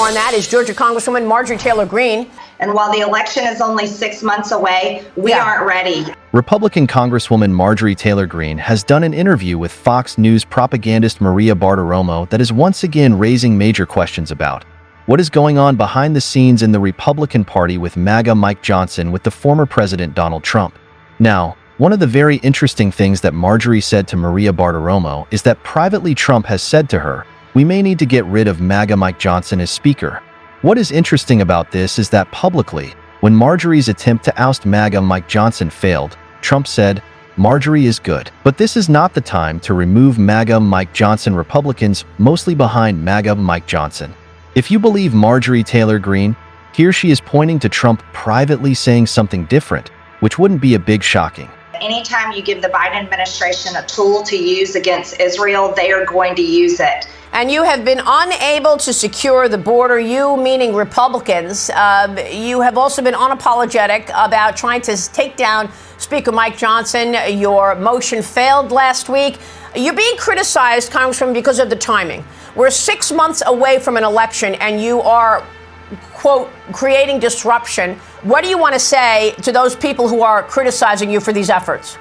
more on that is Georgia Congresswoman Marjorie Taylor Greene. And while the election is only 6 months away, we aren't ready. Republican Congresswoman Marjorie Taylor Greene has done an interview with Fox News propagandist Maria Bartiromo that is once again raising major questions about what is going on behind the scenes in the Republican Party with MAGA Mike Johnson with the former President Donald Trump. Now, one of the very interesting things that Marjorie said to Maria Bartiromo is that privately Trump has said to her, "We may need to get rid of MAGA Mike Johnson as Speaker." What is interesting about this is that publicly, when Marjorie's attempt to oust MAGA Mike Johnson failed, Trump said, "Marjorie is good." But this is not the time to remove MAGA Mike Johnson. Republicans mostly behind MAGA Mike Johnson. If you believe Marjorie Taylor Greene, here she is pointing to Trump privately saying something different, which wouldn't be a big shocking. Anytime you give the Biden administration a tool to use against Israel, they are going to use it. And you have been unable to secure the border, you meaning Republicans. You have also been unapologetic about trying to take down Speaker Mike Johnson. Your motion failed last week. You're being criticized, Congressman, because of the timing. We're 6 months away from an election, and you are, quote, creating disruption. What do you want to say to those people who are criticizing you for these efforts?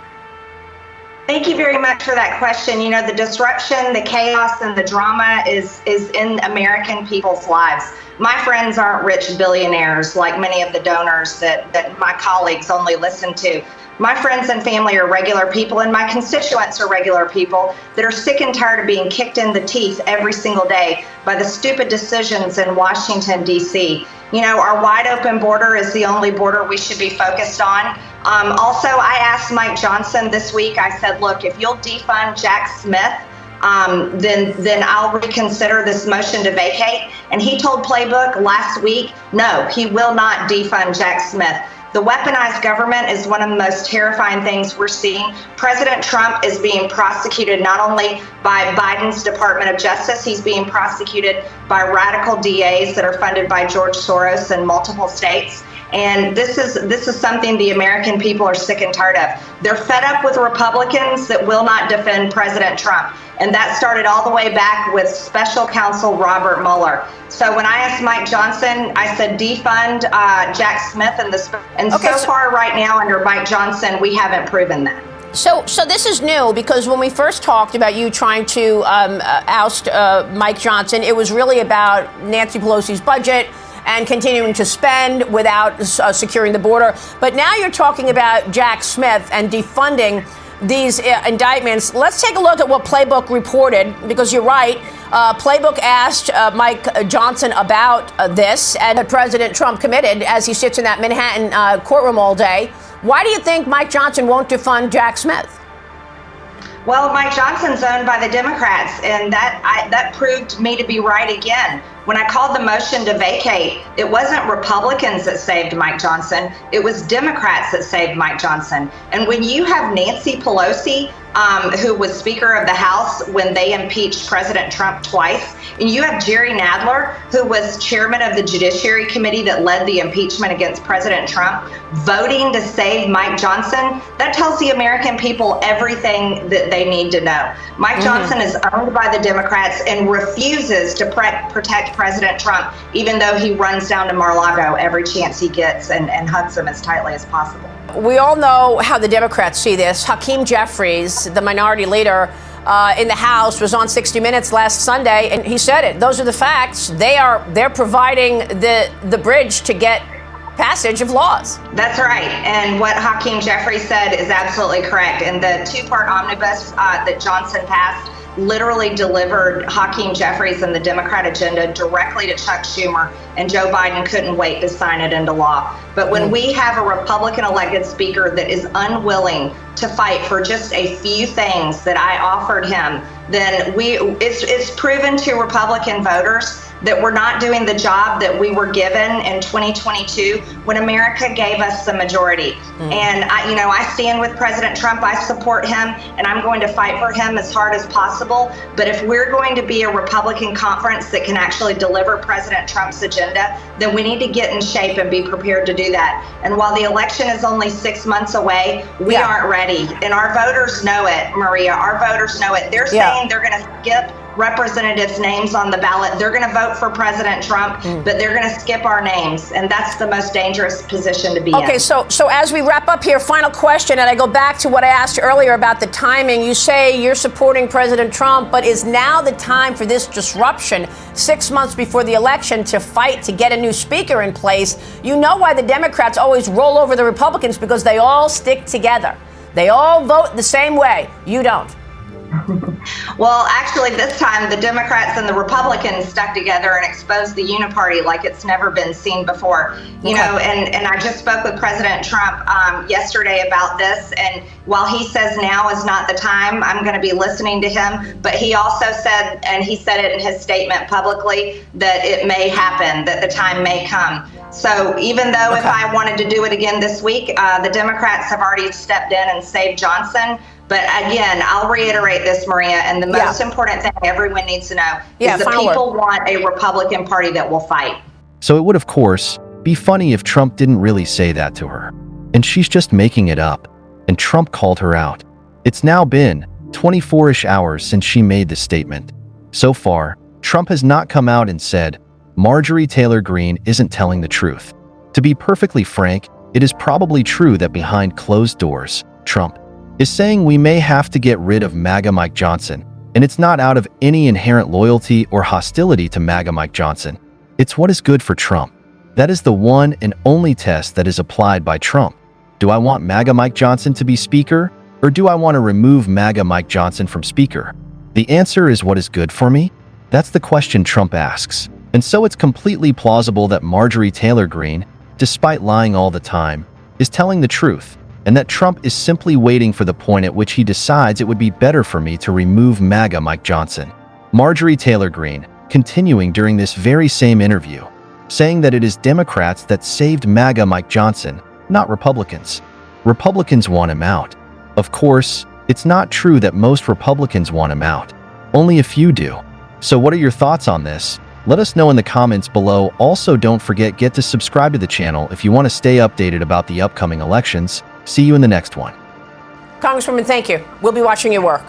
Thank you very much for that question. You know, the disruption, the chaos, and the drama is in American people's lives. My friends aren't rich billionaires like many of the donors that my colleagues only listen to. My friends and family are regular people, and my constituents are regular people that are sick and tired of being kicked in the teeth every single day by the stupid decisions in Washington, D.C. You know, our wide open border is the only border we should be focused on. Also, I asked Mike Johnson this week, I said, look, if you'll defund Jack Smith, then I'll reconsider this motion to vacate. And he told Playbook last week, no, he will not defund Jack Smith. The weaponized government is one of the most terrifying things we're seeing. President Trump is being prosecuted not only by Biden's Department of Justice, he's being prosecuted by radical DAs that are funded by George Soros in multiple states. And this is something the American people are sick and tired of. They're fed up with Republicans that will not defend President Trump. And that started all the way back with Special Counsel Robert Mueller. So when I asked Mike Johnson, I said defund Jack Smith and so far right now under Mike Johnson, we haven't proven that. So this is new, because when we first talked about you trying to oust Mike Johnson, it was really about Nancy Pelosi's budget and continuing to spend without securing the border. But now you're talking about Jack Smith and defunding these indictments. Let's take a look at what Playbook reported, because you're right. Playbook asked Mike Johnson about this, and President Trump committed as he sits in that Manhattan courtroom all day. Why do you think Mike Johnson won't defund Jack Smith? Well, Mike Johnson's owned by the Democrats, and that proved me to be right again. When I called the motion to vacate, it wasn't Republicans that saved Mike Johnson, it was Democrats that saved Mike Johnson. And when you have Nancy Pelosi, who was Speaker of the House when they impeached President Trump twice, and you have Jerry Nadler, who was chairman of the Judiciary Committee that led the impeachment against President Trump, voting to save Mike Johnson, that tells the American people everything that they need to know. Mike Johnson is owned by the Democrats and refuses to protect President Trump, even though he runs down to Mar-a-Lago every chance he gets and hugs him as tightly as possible. We all know how the Democrats see this. Hakeem Jeffries, the minority leader in the House, was on 60 Minutes last Sunday, and he said it. Those are the facts. They're providing the bridge to get passage of laws. That's right. And what Hakeem Jeffries said is absolutely correct. And the two-part omnibus that Johnson passed literally delivered Hakeem Jeffries and the Democrat agenda directly to Chuck Schumer, and Joe Biden couldn't wait to sign it into law. But when we have a Republican elected speaker that is unwilling to fight for just a few things that I offered him, then it's proven to Republican voters that we're not doing the job that we were given in 2022 when America gave us the majority. And I stand with President Trump. I support him, and I'm going to fight for him as hard as possible. But if we're going to be a Republican conference that can actually deliver President Trump's agenda, then we need to get in shape and be prepared to do that. And while the election is only 6 months away, we aren't ready. And our voters know it, Maria. Our voters know it. They're saying they're going to skip representatives' names on the ballot. They're going to vote for President Trump, but they're going to skip our names. And that's the most dangerous position to be in. Okay, so as we wrap up here, final question, and I go back to what I asked you earlier about the timing. You say you're supporting President Trump, but is now the time for this disruption 6 months before the election to fight to get a new speaker in place? You know why the Democrats always roll over the Republicans, because they all stick together. They all vote the same way. You don't. Well, actually, this time the Democrats and the Republicans stuck together and exposed the uniparty like it's never been seen before. You know, and I just spoke with President Trump yesterday about this. And while he says now is not the time, I'm going to be listening to him. But he also said, and he said it in his statement publicly, that it may happen, that the time may come. So even though if I wanted to do it again this week, the Democrats have already stepped in and saved Johnson. But again, I'll reiterate this, Maria, and the most important thing everyone needs to know is the people want a Republican Party that will fight. So it would, of course, be funny if Trump didn't really say that to her. And she's just making it up. And Trump called her out. It's now been 24-ish hours since she made this statement. So far, Trump has not come out and said, Marjorie Taylor Greene isn't telling the truth. To be perfectly frank, it is probably true that behind closed doors, Trump is saying we may have to get rid of MAGA Mike Johnson, and it's not out of any inherent loyalty or hostility to MAGA Mike Johnson. It's what is good for Trump. That is the one and only test that is applied by Trump. Do I want MAGA Mike Johnson to be Speaker, or do I want to remove MAGA Mike Johnson from Speaker? The answer is what is good for me? That's the question Trump asks. And so it's completely plausible that Marjorie Taylor Greene, despite lying all the time, is telling the truth, and that Trump is simply waiting for the point at which he decides it would be better for me to remove MAGA Mike Johnson. Marjorie Taylor Greene, continuing during this very same interview, saying that it is Democrats that saved MAGA Mike Johnson, not Republicans. Republicans want him out. Of course, it's not true that most Republicans want him out. Only a few do. So what are your thoughts on this? Let us know in the comments below. Also, don't forget to subscribe to the channel if you want to stay updated about the upcoming elections. See you in the next one. Congresswoman, thank you. We'll be watching your work.